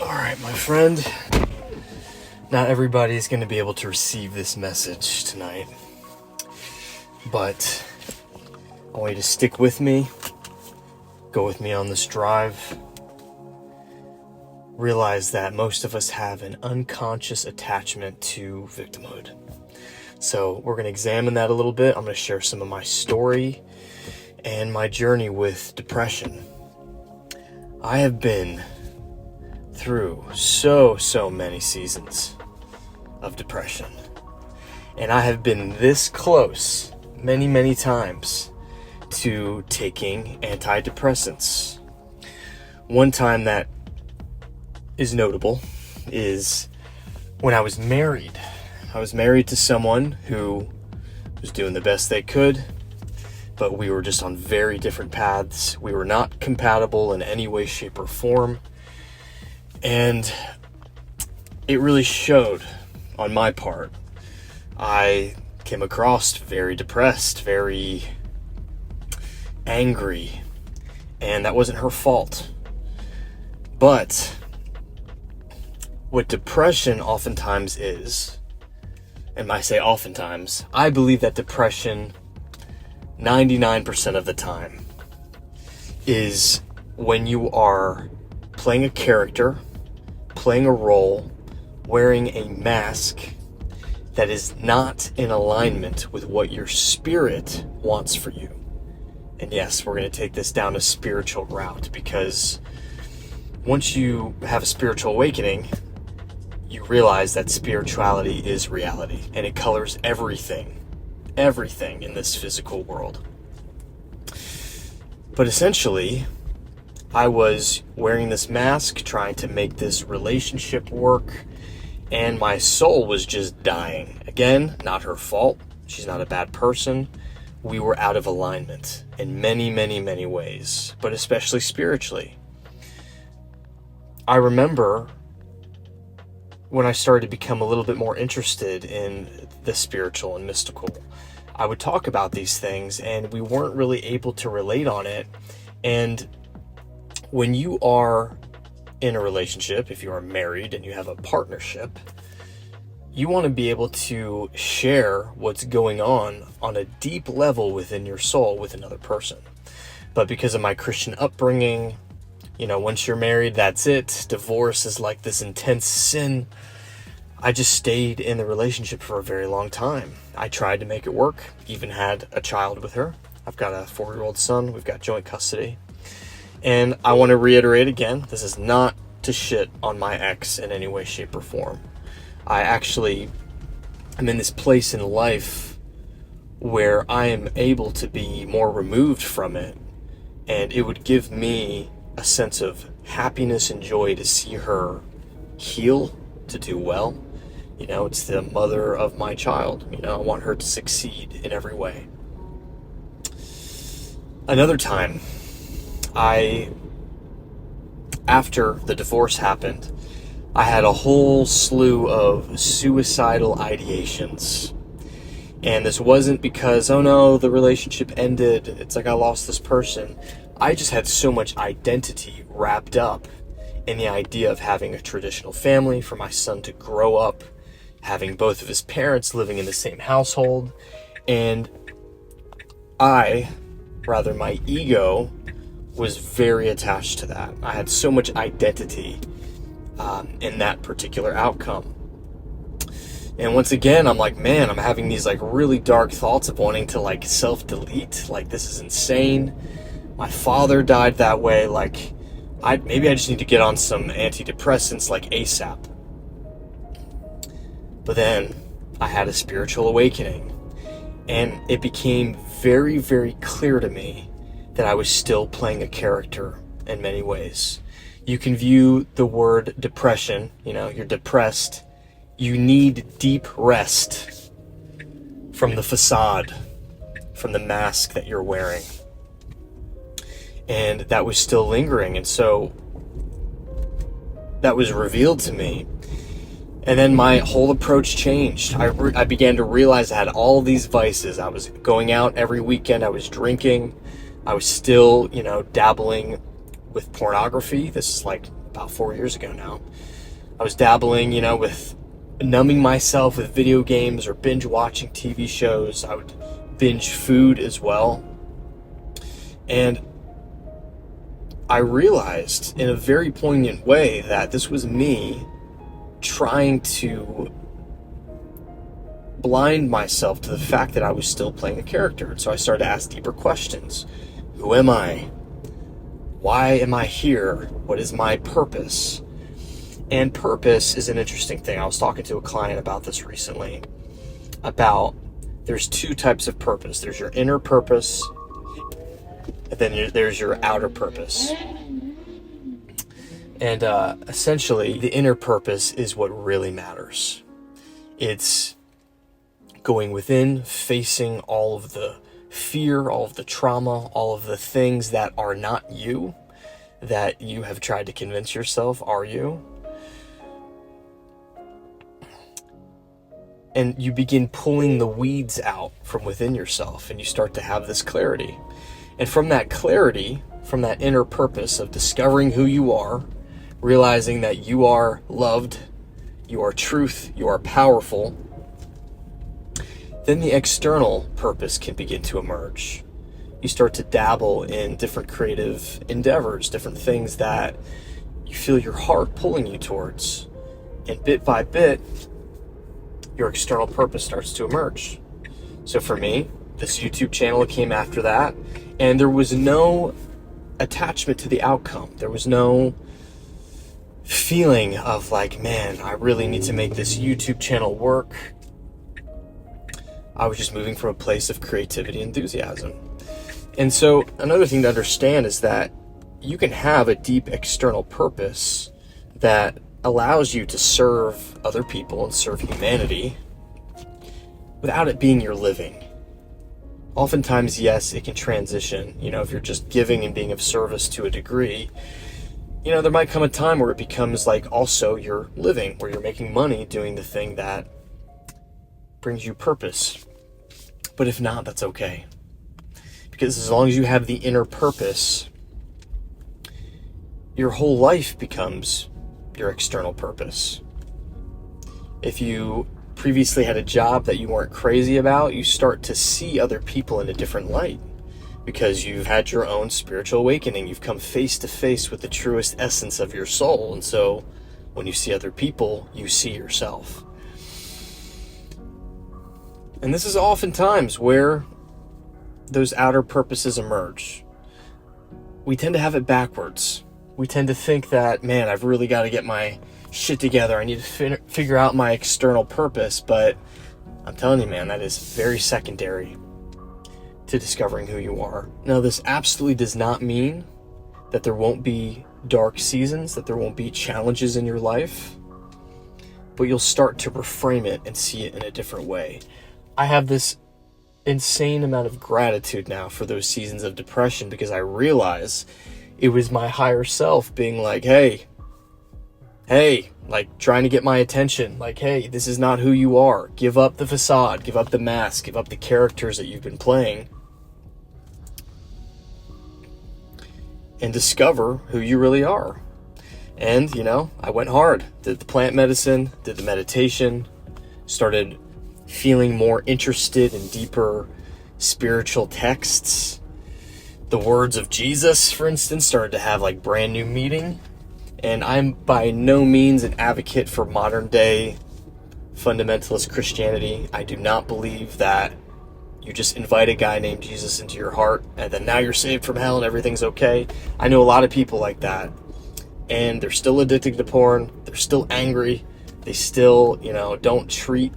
Alright, my friend. Not everybody's going to be able to receive this message tonight. But I want you to stick with me. Go with me on this drive. Realize that most of us have an unconscious attachment to victimhood. So we're going to examine that a little bit. I'm going to share some of my story and my journey with depression. I have been through so many seasons of depression. And I have been this close many times to taking antidepressants. One time that is notable is when I was married. I was married to someone who was doing the best they could, but we were just on very different paths. We were not compatible in any way, shape, or form. And it really showed on my part. I came across very depressed, very angry, and that wasn't her fault. But what depression oftentimes is, and I say oftentimes, I believe that depression 99% of the time is when you are playing a character, playing a role, wearing a mask that is not in alignment with what your spirit wants for you. And yes, we're going to take this down a spiritual route, because once you have a spiritual awakening, you realize that spirituality is reality, and it colors everything in this physical world. But essentially, I was wearing this mask, trying to make this relationship work, and my soul was just dying. Again, not her fault. She's not a bad person. We were out of alignment in many ways, but especially spiritually. I remember when I started to become a little bit more interested in the spiritual and mystical, I would talk about these things, and we weren't really able to relate on it. And when you are in a relationship, if you are married and you have a partnership, you want to be able to share what's going on a deep level within your soul with another person. But because of my Christian upbringing, once you're married, that's it. Divorce is like this intense sin. I just stayed in the relationship for a very long time. I tried to make it work, even had a child with her. I've got a 4-year-old son. We've got joint custody. And I want to reiterate again, this is not to shit on my ex in any way, shape, or form. I actually am in this place in life where I am able to be more removed from it, and it would give me a sense of happiness and joy to see her heal, to do well. It's the mother of my child. I want her to succeed in every way. Another time, after the divorce happened, I had a whole slew of suicidal ideations. And this wasn't because, oh no, the relationship ended, it's like I lost this person. I just had so much identity wrapped up in the idea of having a traditional family, for my son to grow up having both of his parents living in the same household. And my ego was very attached to that. I had so much identity in that particular outcome. And once again, I'm like, man, I'm having these really dark thoughts of wanting to self-delete. This is insane. My father died that way. Maybe I just need to get on some antidepressants ASAP. But then I had a spiritual awakening, and it became very clear to me that I was still playing a character in many ways. You can view the word depression, you're depressed. You need deep rest from the facade, from the mask that you're wearing. And that was still lingering, and so that was revealed to me. And then my whole approach changed. I began to realize I had all these vices. I was going out every weekend. I was drinking. I was still, dabbling with pornography. This is about 4 years ago now. I was dabbling, with numbing myself with video games or binge watching TV shows. I would binge food as well. And I realized in a very poignant way that this was me trying to blind myself to the fact that I was still playing a character. And so I started to ask deeper questions. Who am I? Why am I here? What is my purpose? And purpose is an interesting thing. I was talking to a client about this recently, about there's two types of purpose. There's your inner purpose, and then there's your outer purpose. And essentially, the inner purpose is what really matters. It's going within, facing all of the fear, all of the trauma, all of the things that are not you, that you have tried to convince yourself are you. And you begin pulling the weeds out from within yourself, and you start to have this clarity. And from that clarity, from that inner purpose of discovering who you are, realizing that you are loved, you are truth, you are powerful, then the external purpose can begin to emerge. You start to dabble in different creative endeavors, different things that you feel your heart pulling you towards. And bit by bit, your external purpose starts to emerge. So for me, this YouTube channel came after that, and there was no attachment to the outcome. There was no feeling of like, man, I really need to make this YouTube channel work. I was just moving from a place of creativity and enthusiasm. And so another thing to understand is that you can have a deep external purpose that allows you to serve other people and serve humanity without it being your living. Oftentimes, yes, it can transition. If you're just giving and being of service to a degree, there might come a time where it becomes like also your living, where you're making money doing the thing that brings you purpose. But if not, that's okay. Because as long as you have the inner purpose, your whole life becomes your external purpose. If you previously had a job that you weren't crazy about, you start to see other people in a different light because you've had your own spiritual awakening. You've come face to face with the truest essence of your soul. And so when you see other people, you see yourself. And this is oftentimes where those outer purposes emerge. We tend to have it backwards. We tend to think that, man, I've really got to get my shit together. I need to figure out my external purpose. But I'm telling you, man, that is very secondary to discovering who you are. Now, this absolutely does not mean that there won't be dark seasons, that there won't be challenges in your life, but you'll start to reframe it and see it in a different way. I have this insane amount of gratitude now for those seasons of depression because I realize it was my higher self being like, hey, like trying to get my attention. Like, hey, this is not who you are. Give up the facade, give up the mask, give up the characters that you've been playing, and discover who you really are. And, I went hard, did the plant medicine, did the meditation, started feeling more interested in deeper spiritual texts. The words of Jesus, for instance, started to have like brand new meaning. And I'm by no means an advocate for modern day fundamentalist Christianity. I do not believe that you just invite a guy named Jesus into your heart and then now you're saved from hell and everything's okay. I know a lot of people like that, and they're still addicted to porn. They're still angry. They still, don't treat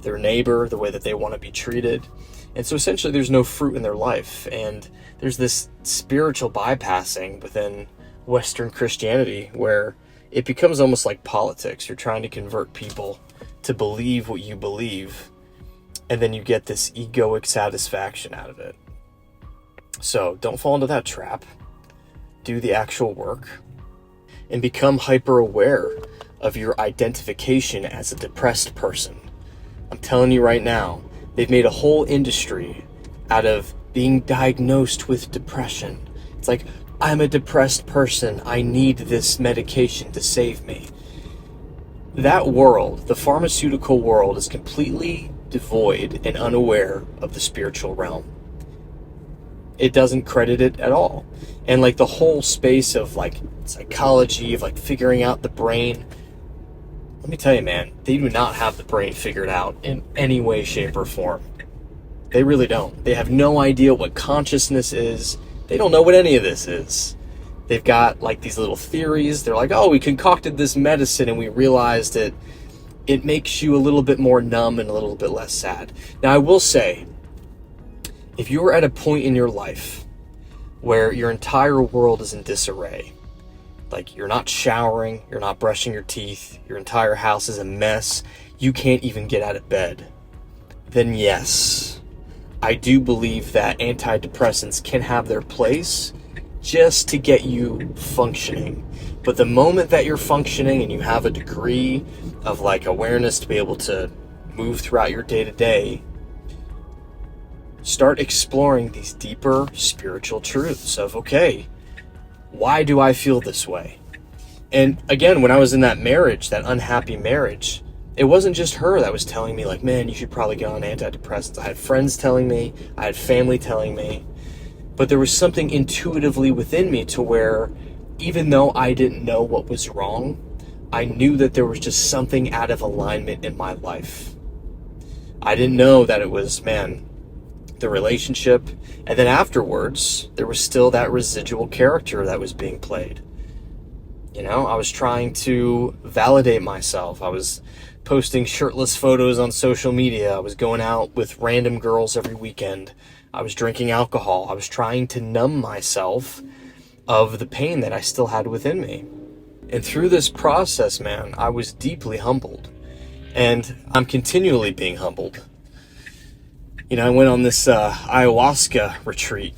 their neighbor the way that they want to be treated. And so essentially there's no fruit in their life. And there's this spiritual bypassing within Western Christianity where it becomes almost like politics. You're trying to convert people to believe what you believe, and then you get this egoic satisfaction out of it. So don't fall into that trap. Do the actual work and become hyper aware of your identification as a depressed person. I'm telling you right now, they've made a whole industry out of being diagnosed with depression. It's like, I'm a depressed person, I need this medication to save me. That world, the pharmaceutical world, is completely devoid and unaware of the spiritual realm. It doesn't credit it at all. And like the whole space of like psychology, of like figuring out the brain, let me tell you, man, they do not have the brain figured out in any way, shape, or form. They really don't. They have no idea what consciousness is. They don't know what any of this is. They've got like these little theories. They're like, oh, we concocted this medicine and we realized that it makes you a little bit more numb and a little bit less sad. Now, I will say, if you're at a point in your life where your entire world is in disarray, like you're not showering, you're not brushing your teeth, your entire house is a mess, you can't even get out of bed, then yes, I do believe that antidepressants can have their place just to get you functioning. But the moment that you're functioning and you have a degree of like awareness to be able to move throughout your day-to-day, start exploring these deeper spiritual truths of, okay, why do I feel this way? And again, when I was in that marriage, that unhappy marriage, it wasn't just her that was telling me like, man, you should probably get on antidepressants. I had friends telling me, I had family telling me, but there was something intuitively within me to where even though I didn't know what was wrong, I knew that there was just something out of alignment in my life. I didn't know that it was, man, the relationship, and then afterwards there was still that residual character that was being played. You know, I was trying to validate myself. I was posting shirtless photos on social media. I was going out with random girls every weekend. I was drinking alcohol. I was trying to numb myself of the pain that I still had within me. And through this process, man, I was deeply humbled, and I'm continually being humbled. You know, I went on this ayahuasca retreat.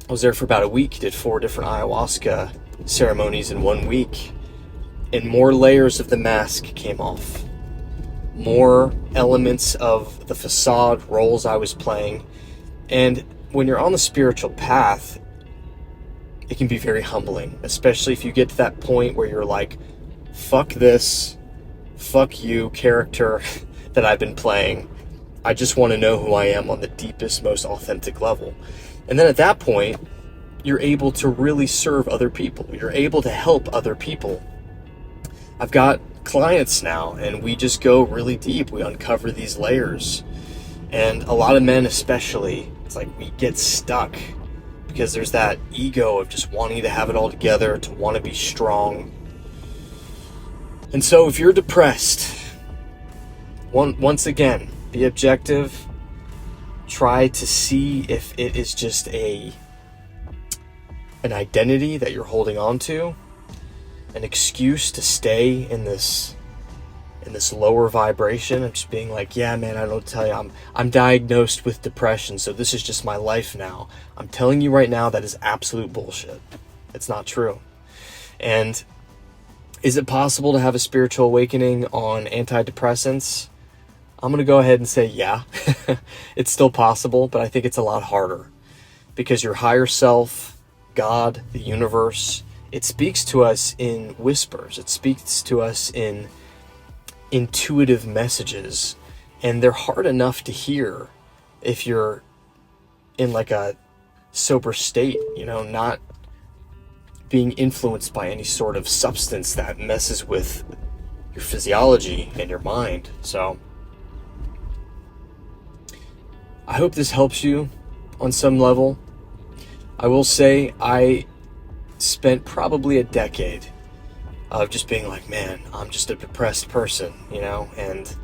I was there for about a week, did 4 different ayahuasca ceremonies in 1 week, and more layers of the mask came off. More elements of the facade roles I was playing. And when you're on the spiritual path, it can be very humbling, especially if you get to that point where you're like, fuck this, fuck you character that I've been playing. I just want to know who I am on the deepest, most authentic level. And then at that point, you're able to really serve other people. You're able to help other people. I've got clients now, and we just go really deep. We uncover these layers. And a lot of men especially, it's like we get stuck because there's that ego of just wanting to have it all together, to want to be strong. And so if you're depressed, once again, be objective. Try to see if it is just an identity that you're holding on to, an excuse to stay in this lower vibration of just being like, yeah, man, I don't tell you, I'm diagnosed with depression, so this is just my life now. I'm telling you right now, that is absolute bullshit. It's not true. And is it possible to have a spiritual awakening on antidepressants? I'm going to go ahead and say, yeah, it's still possible, but I think it's a lot harder because your higher self, God, the universe, it speaks to us in whispers. It speaks to us in intuitive messages, and they're hard enough to hear if you're in like a sober state, you know, not being influenced by any sort of substance that messes with your physiology and your mind. So I hope this helps you on some level. I will say I spent probably a decade of just being like, man, I'm just a depressed person, you know, and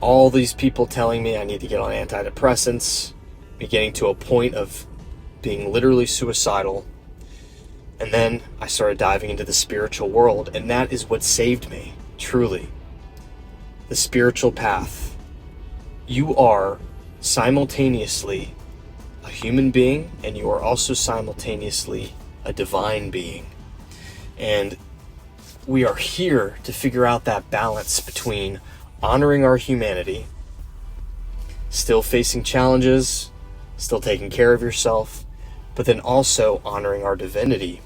all these people telling me I need to get on antidepressants, me getting to a point of being literally suicidal. And then I started diving into the spiritual world, and that is what saved me, truly. The spiritual path. You are simultaneously a human being, and you are also simultaneously a divine being. And we are here to figure out that balance between honoring our humanity, still facing challenges, still taking care of yourself, but then also honoring our divinity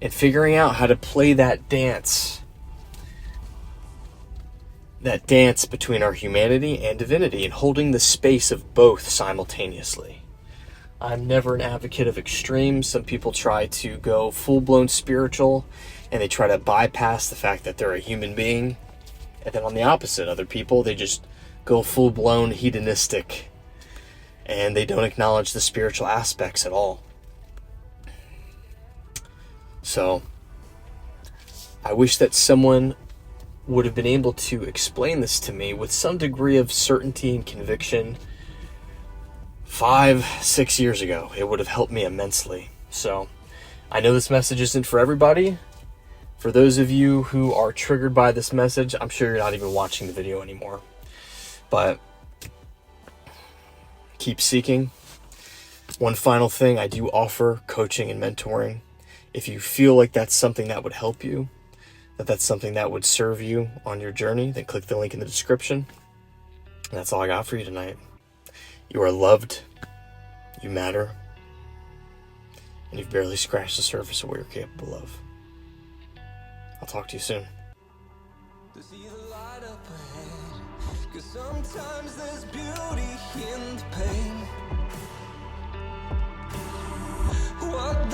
and figuring out how to play that dance between our humanity and divinity, and holding the space of both simultaneously. I'm never an advocate of extremes. Some people try to go full-blown spiritual, and they try to bypass the fact that they're a human being. And then on the opposite, other people, they just go full-blown hedonistic, and they don't acknowledge the spiritual aspects at all. So, I wish that someone would have been able to explain this to me with some degree of certainty and conviction 5-6 years ago. It would have helped me immensely. So, I know this message isn't for everybody. For those of you who are triggered by this message, I'm sure you're not even watching the video anymore. But keep seeking. One final thing, I do offer coaching and mentoring. If you feel like that's something that would help you, that's something that would serve you on your journey, then click the link in the description. And that's all I got for you tonight. You are loved, you matter, and you've barely scratched the surface of what you're capable of. I'll talk to you soon. To see the light up ahead, 'cause sometimes there's beauty in the pain. What